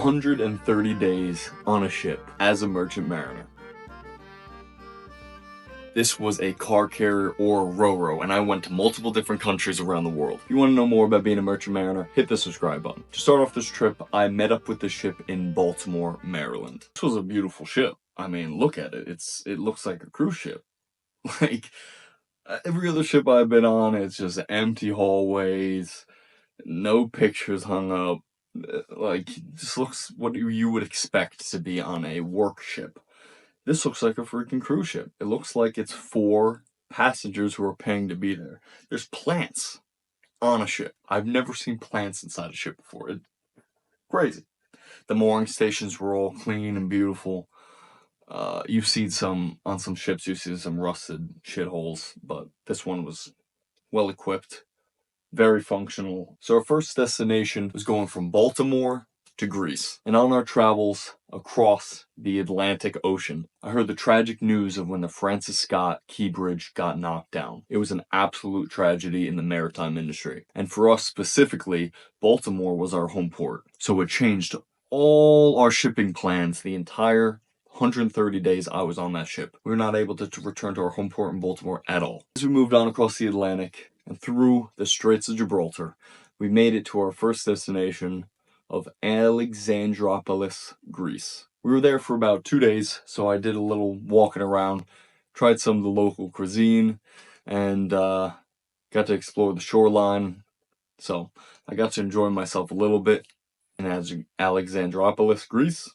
130 days on a ship as a merchant mariner. This was a car carrier or ro-ro, and I went to multiple different countries around the world. If you want to know more about being a merchant mariner, hit the subscribe button. To start off this trip, I met up with the ship in Baltimore, Maryland. This was a beautiful ship. I mean, look at it. It looks like a cruise ship. Like, every other ship I've been on, it's just empty hallways, no pictures hung up. Like, just looks what you would expect to be on a work ship. This looks like a freaking cruise ship. It looks like it's for passengers who are paying to be there. There's plants on a ship. I've never seen plants inside a ship before. It's crazy. The mooring stations were all clean and beautiful. You've seen on some ships, you've seen some rusted shitholes, but this one was well equipped, very functional. So our first destination was going from Baltimore to Greece. And on our travels across the Atlantic Ocean, I heard the tragic news of when the Francis Scott Key Bridge got knocked down. It was an absolute tragedy in the maritime industry. And for us specifically, Baltimore was our home port. So it changed all our shipping plans the entire 130 days I was on that ship. We were not able to return to our home port in Baltimore at all. As we moved on across the Atlantic and through the Straits of Gibraltar, we made it to our first destination of Alexandroupolis, Greece. We were there for about 2 days, so I did a little walking around, tried some of the local cuisine, and got to explore the shoreline. So I got to enjoy myself a little bit in Alexandroupolis, Greece,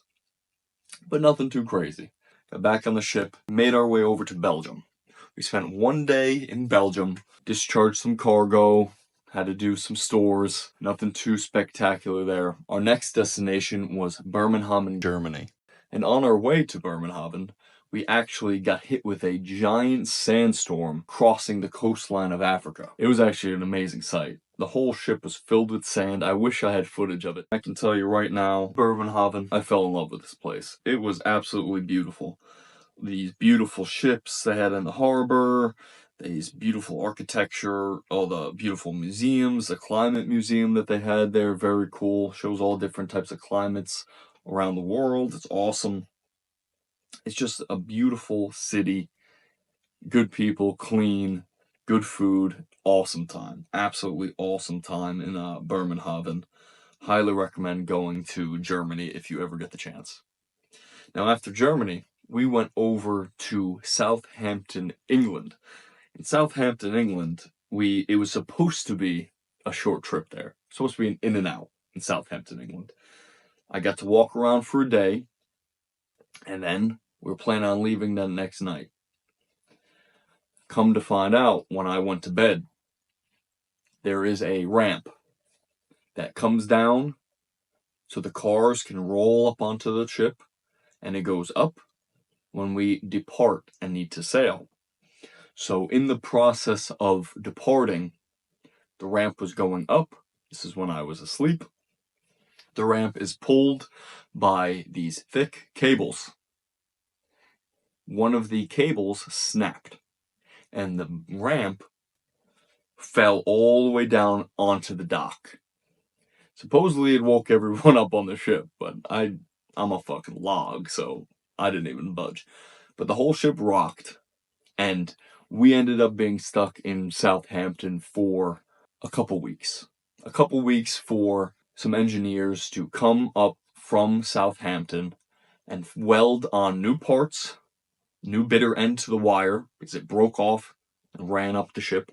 but nothing too crazy. Got back on the ship, made our way over to Belgium. We spent 1 day in Belgium, discharged some cargo, had to do some stores, nothing too spectacular there. Our next destination was Bremerhaven, Germany. And on our way to Bremerhaven, we actually got hit with a giant sandstorm crossing the coastline of Africa. It was actually an amazing sight. The whole ship was filled with sand. I wish I had footage of it. I can tell you right now, Bremerhaven, I fell in love with this place. It was absolutely beautiful. These beautiful ships they had in the harbor, these beautiful architecture, all the beautiful museums, the climate museum that they had there, very cool. Shows all different types of climates around the world. It's awesome. It's just a beautiful city, good people, clean, good food, awesome time. Absolutely awesome time in Bremerhaven. Highly recommend going to Germany if you ever get the chance. Now after Germany, we went over to Southampton, England. In Southampton, England, it was supposed to be a short trip there. Supposed to be an in and out in Southampton, England. I got to walk around for a day, and then we were planning on leaving the next night. Come to find out, when I went to bed, there is a ramp that comes down so the cars can roll up onto the ship, and it goes up when we depart and need to sail. So in the process of departing, the ramp was going up. This is when I was asleep. The ramp is pulled by these thick cables. One of the cables snapped, and the ramp fell all the way down onto the dock. Supposedly it woke everyone up on the ship, but I'm a fucking log, so I didn't even budge. But the whole ship rocked, and we ended up being stuck in Southampton for a couple weeks. A couple weeks for some engineers to come up from Southampton and weld on new parts, new bitter end to the wire, because it broke off and ran up the ship.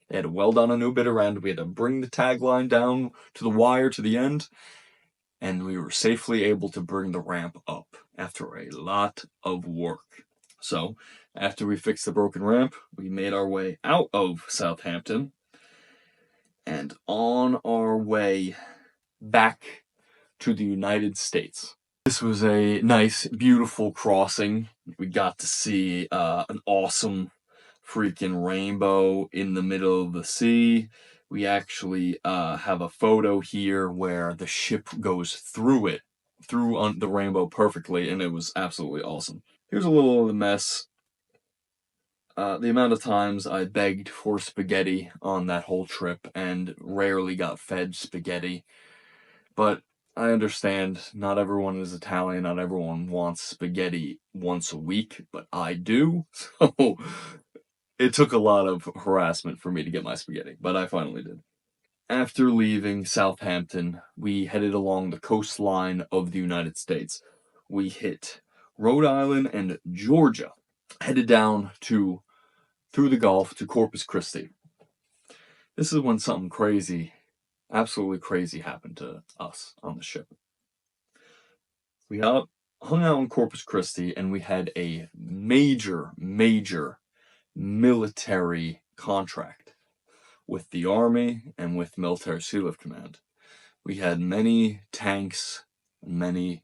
They had to weld on a new bitter end. We had to bring the tagline down to the wire to the end, and we were safely able to bring the ramp up after a lot of work. So, after we fixed the broken ramp, we made our way out of Southampton and on our way back to the United States. This was a nice, beautiful crossing. We got to see an awesome freaking rainbow in the middle of the sea. We actually have a photo here where the ship goes through the rainbow perfectly, and it was absolutely awesome. Here's a little of the mess. The amount of times I begged for spaghetti on that whole trip and rarely got fed spaghetti. But I understand not everyone is Italian, not everyone wants spaghetti once a week, but I do, so it took a lot of harassment for me to get my spaghetti, but I finally did. After leaving Southampton, we headed along the coastline of the United States. We hit Rhode Island and Georgia, headed down through the Gulf to Corpus Christi. This is when something crazy, absolutely crazy, happened to us on the ship. We hung out in Corpus Christi, and we had a major military contract with the Army and with Military Sea Lift Command. We had many tanks, many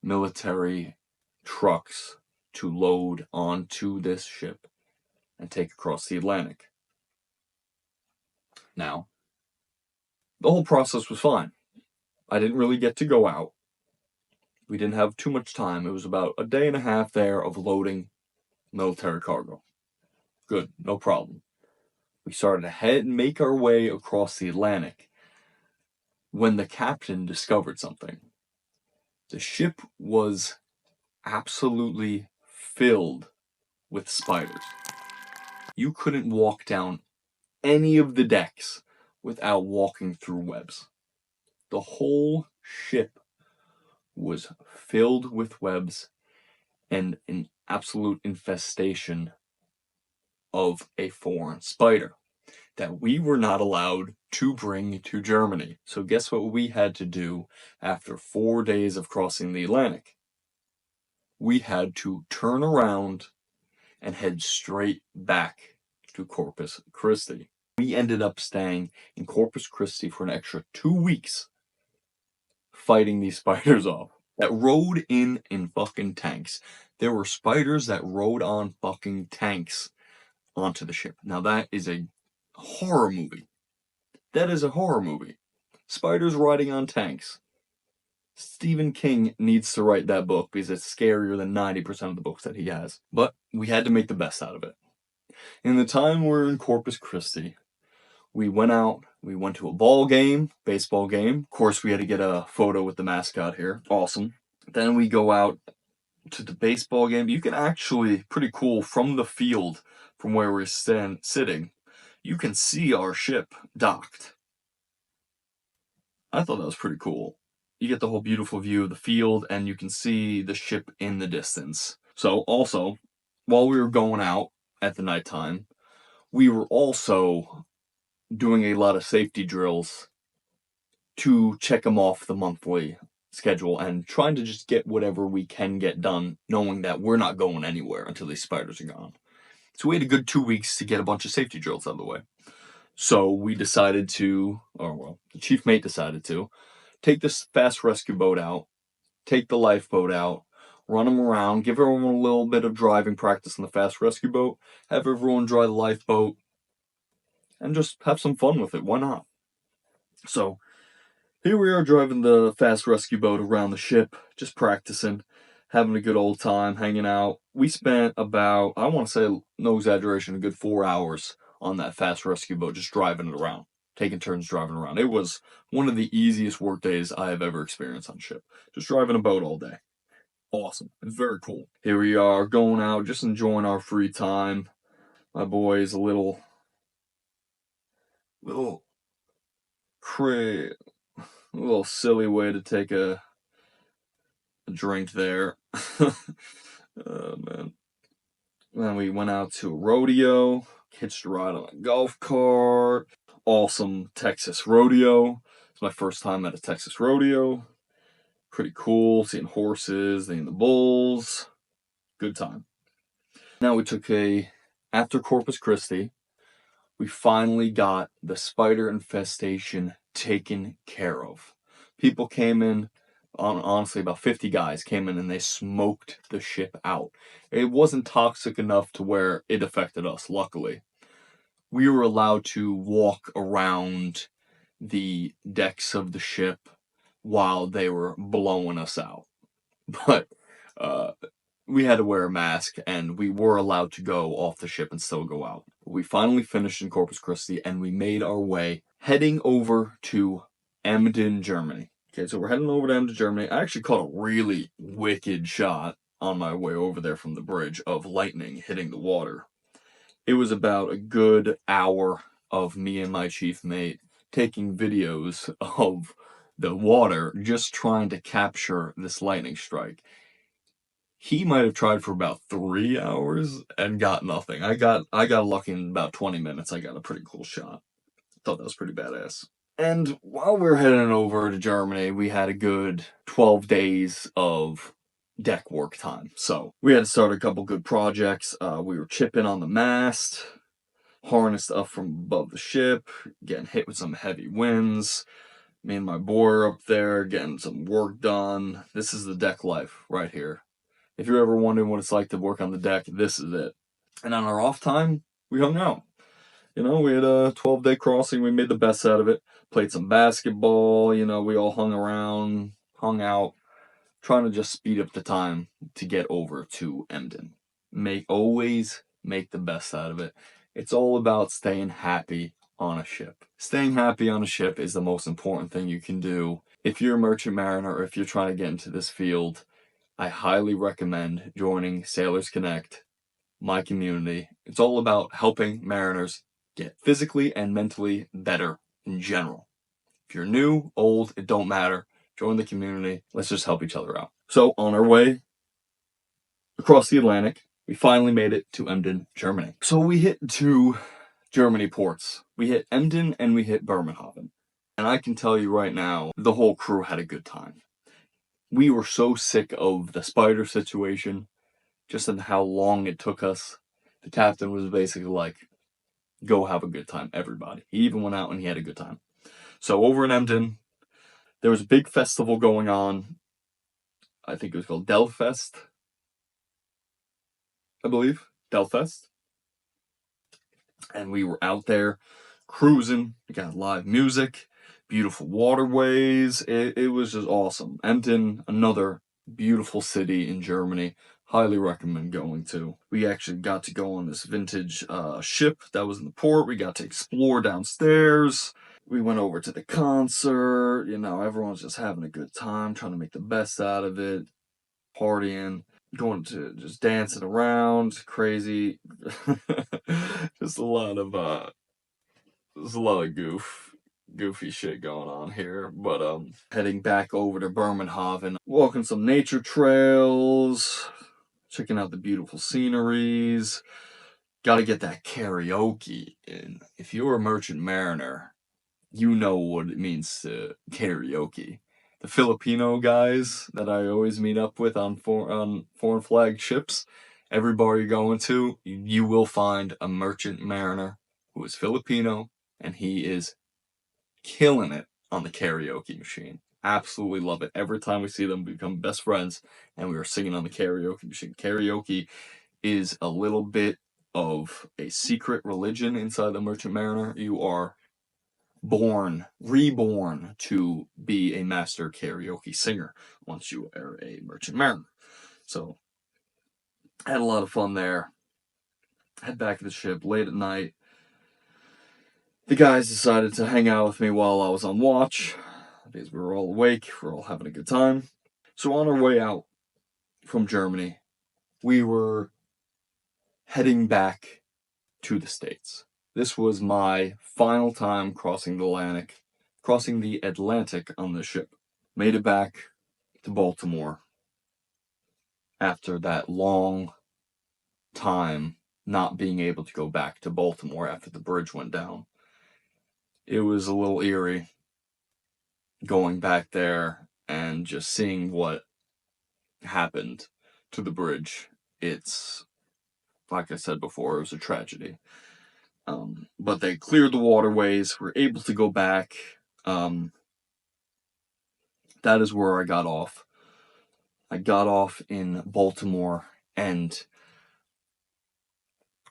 military trucks to load onto this ship and take across the Atlantic. Now, the whole process was fine. I didn't really get to go out. We didn't have too much time. It was about a day and a half there of loading military cargo. Good, no problem. We started to head and make our way across the Atlantic when the captain discovered something. The ship was absolutely filled with spiders. You couldn't walk down any of the decks without walking through webs. The whole ship was filled with webs and an absolute infestation of a foreign spider that we were not allowed to bring to Germany. So guess what we had to do after 4 days of crossing the Atlantic? We had to turn around and head straight back to Corpus Christi. We ended up staying in Corpus Christi for an extra 2 weeks fighting these spiders off that rode in fucking tanks. There were spiders that rode on fucking tanks onto the ship. Now that is a horror movie. That is a horror movie. Spiders riding on tanks. Stephen King needs to write that book because it's scarier than 90% of the books that he has. But we had to make the best out of it. In the time we were in Corpus Christi, we went out, we went to a baseball game. Of course, we had to get a photo with the mascot here. Awesome. Then we go out to the baseball game. You can actually, pretty cool, from the field, from where we're sitting, you can see our ship docked. I thought that was pretty cool. You get the whole beautiful view of the field, and you can see the ship in the distance. So also, while we were going out at the nighttime, we were also doing a lot of safety drills to check them off the monthly schedule and trying to just get whatever we can get done, knowing that we're not going anywhere until these spiders are gone. So we had a good 2 weeks to get a bunch of safety drills out of the way. So we decided to, the chief mate decided to, take this fast rescue boat out, take the lifeboat out, run them around, give everyone a little bit of driving practice on the fast rescue boat, have everyone dry the lifeboat, and just have some fun with it. Why not? So here we are driving the fast rescue boat around the ship, just practicing, having a good old time, hanging out. We spent about, I want to say, no exaggeration, a good 4 hours on that fast rescue boat, just driving it around, taking turns driving around. It was one of the easiest work days I have ever experienced on ship. Just driving a boat all day. Awesome. It's very cool. Here we are, going out, just enjoying our free time. My boy is a little silly way to take a drink there. Oh, man. Then we went out to a rodeo, hitched a ride on a golf cart. Awesome Texas rodeo. It's my first time at a Texas rodeo. Pretty cool, seeing horses, seeing the bulls. Good time. Now after Corpus Christi, we finally got the spider infestation taken care of. People came in, honestly, about 50 guys came in and they smoked the ship out. It wasn't toxic enough to where it affected us, luckily. We were allowed to walk around the decks of the ship while they were blowing us out. But we had to wear a mask, and we were allowed to go off the ship and still go out. We finally finished in Corpus Christi, and we made our way heading over to Emden, Germany. Okay, so we're heading over down to Germany. I actually caught a really wicked shot on my way over there from the bridge of lightning hitting the water. It was about a good hour of me and my chief mate taking videos of the water, just trying to capture this lightning strike. He might have tried for about 3 hours and got nothing. I got lucky in about 20 minutes. I got a pretty cool shot. Thought that was pretty badass. And while we were heading over to Germany, we had a good 12 days of deck work time. So we had to start a couple good projects. We were chipping on the mast, harnessed up from above the ship, getting hit with some heavy winds. Me and my boy are up there getting some work done. This is the deck life right here. If you're ever wondering what it's like to work on the deck, this is it. And on our off time, we hung out. You know, we had a 12-day crossing. We made the best out of it. Played some basketball. You know, we all hung around, hung out, trying to just speed up the time to get over to Emden. Always make the best out of it. It's all about staying happy on a ship. Staying happy on a ship is the most important thing you can do. If you're a merchant mariner or if you're trying to get into this field, I highly recommend joining Sailors Connect, my community. It's all about helping mariners get physically and mentally better in general. If you're new, old, it don't matter. Join the community. Let's just help each other out. So on our way across the Atlantic, we finally made it to Emden, Germany. So we hit 2 Germany ports. We hit Emden and we hit Bremerhaven. And I can tell you right now, the whole crew had a good time. We were so sick of the spider situation, just in how long it took us. The captain was basically like, go have a good time, everybody. He even went out and he had a good time. So over in Emden, there was a big festival going on. I think it was called Delfest, I believe. Delfest. And we were out there cruising. We got live music, beautiful waterways. It was just awesome. Emden, another beautiful city in Germany. Highly recommend going to. We actually got to go on this vintage ship that was in the port. We got to explore downstairs. We went over to the concert. You know, everyone's just having a good time, trying to make the best out of it, partying, going to just dancing around, crazy. Just a lot of goofy shit going on here. But heading back over to Bremerhaven, walking some nature trails, checking out the beautiful sceneries. Got to get that karaoke in. If you're a merchant mariner, you know what it means to karaoke. The Filipino guys that I always meet up with on foreign flag ships, every bar you're going to, you will find a merchant mariner who is Filipino, and he is killing it on the karaoke machine. Absolutely love it. Every time we see them, we become best friends, and we are singing on the karaoke machine. Karaoke is a little bit of a secret religion inside the merchant mariner. You are reborn to be a master karaoke singer once you are a merchant mariner. So I had a lot of fun there. Head back to the ship late at night. The guys decided to hang out with me while I was on watch because we were all awake, we were all having a good time. So on our way out from Germany, we were heading back to the States. This was my final time crossing the Atlantic on the ship. Made it back to Baltimore after that long time not being able to go back to Baltimore after the bridge went down. It was a little eerie going back there and just seeing what happened to the bridge. It's, like I said before, it was a tragedy. But they cleared the waterways, were able to go back. That is where I got off. I got off in Baltimore, and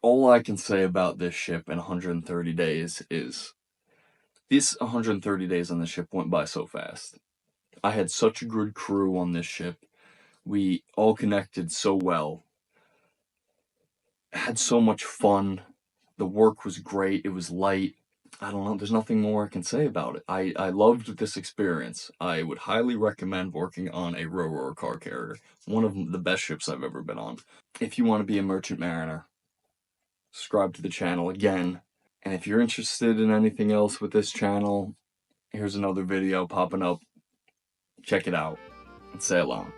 all I can say about this ship in 130 days is these 130 days on the ship went by so fast. I had such a good crew on this ship. We all connected so well. Had so much fun. The work was great. It was light. I don't know, there's nothing more I can say about it. I loved this experience. I would highly recommend working on a Ro-Ro or car carrier. One of the best ships I've ever been on. If you want to be a merchant mariner, subscribe to the channel again. And if you're interested in anything else with this channel, here's another video popping up. Check it out and sail on.